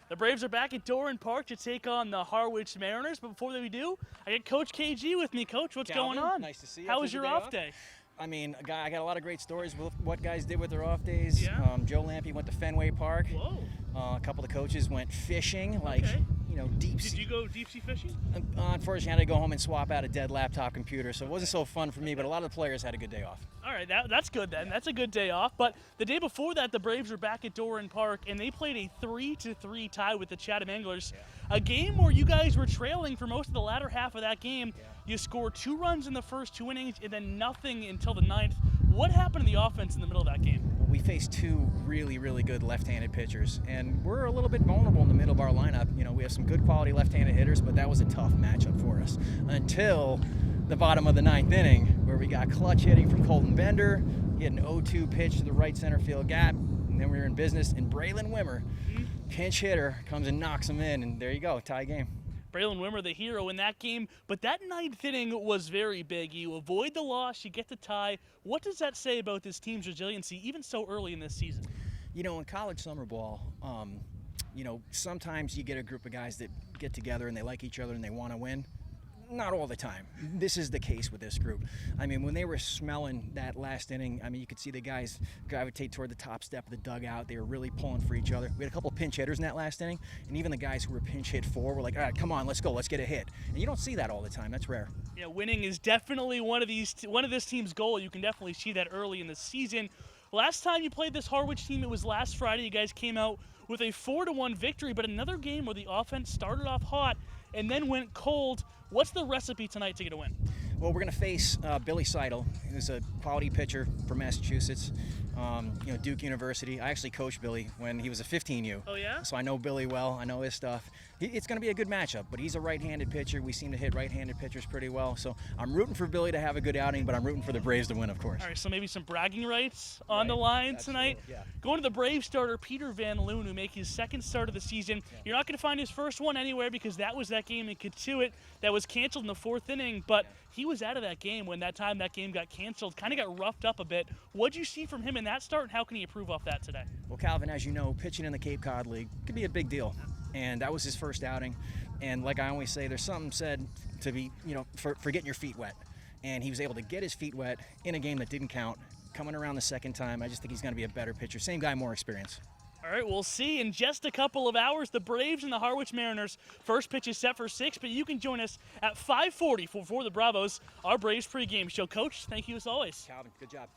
The Braves are back at Doran Park to take on the Harwich Mariners, but before we do, I got Coach KG with me. Coach, what's Calvin, going on? Nice to see you. How was your off day? I mean, I got a lot of great stories with what guys did with their off days. Yeah. Joe Lampe went to Fenway Park. Whoa. A couple of the coaches went fishing, deep sea. Did you go deep sea fishing? Unfortunately, I had to go home and swap out a dead laptop computer, so it wasn't so fun for me, but a lot of the players had a good day off. All right, that's good then. That's a good day off. But the day before that, the Braves were back at Doran Park, and they played a 3-3 tie with the Chatham Anglers. Yeah. A game where you guys were trailing for most of the latter half of that game. Yeah. You scored 2 runs in the first 2 innings, and then nothing until the 9th. What happened to the offense in the middle of that game? We faced 2 really, really good left-handed pitchers, and we're a little bit vulnerable in the middle of our lineup. We have some good quality left-handed hitters, but that was a tough matchup for us until the bottom of the 9th inning, where we got clutch hitting from Colton Bender. He had an 0-2 pitch to the right center field gap, and then we were in business, and Braylon Wimmer, pinch hitter, comes and knocks him in, and there you go, tie game. Braylon Wimmer, the hero in that game, but that 9th inning was very big. You avoid the loss, you get the tie. What does that say about this team's resiliency, even so early in this season? In college summer ball, sometimes you get a group of guys that get together and they like each other and they want to win. Not all the time. This is the case with this group. I mean, when they were smelling that last inning, you could see the guys gravitate toward the top step of the dugout. They were really pulling for each other. We had a couple of pinch hitters in that last inning, and even the guys who were pinch hit for were like, all right, come on, let's go, let's get a hit. And you don't see that all the time. That's rare. Yeah, winning is definitely one of this team's goal. You can definitely see that early in the season. Last time you played this Harwich team, it was last Friday. You guys came out with a 4-1 victory, but another game where the offense started off hot and then went cold. What's the recipe tonight to get a win? Well, we're going to face Billy Seidel, who's a quality pitcher from Massachusetts, Duke University. I actually coached Billy when he was a 15U. Oh, yeah? So I know Billy well. I know his stuff. It's going to be a good matchup, but he's a right-handed pitcher. We seem to hit right-handed pitchers pretty well. So I'm rooting for Billy to have a good outing, but I'm rooting for the Braves to win, of course. All right, so maybe some bragging rights on the line tonight. Yeah. Going to the Braves starter, Peter Van Loon, who makes his 2nd start of the season. Yeah. You're not going to find his first one anywhere because that was that game in Katuitt that was canceled in the 4th inning, but he was out of that game when that game got canceled, kind of got roughed up a bit. What'd you see from him in that start, and how can he improve off that today? Well, Calvin, as you know, pitching in the Cape Cod League could be a big deal, and that was his first outing. And like I always say, there's something said to be, for getting your feet wet. And he was able to get his feet wet in a game that didn't count. Coming around the 2nd time, I just think he's going to be a better pitcher. Same guy, more experience. All right, we'll see in just a couple of hours. The Braves and the Harwich Mariners. First pitch is set for 6, but you can join us at 5:40 for the Bravos, our Braves pregame show. Coach, thank you as always. Calvin, good job.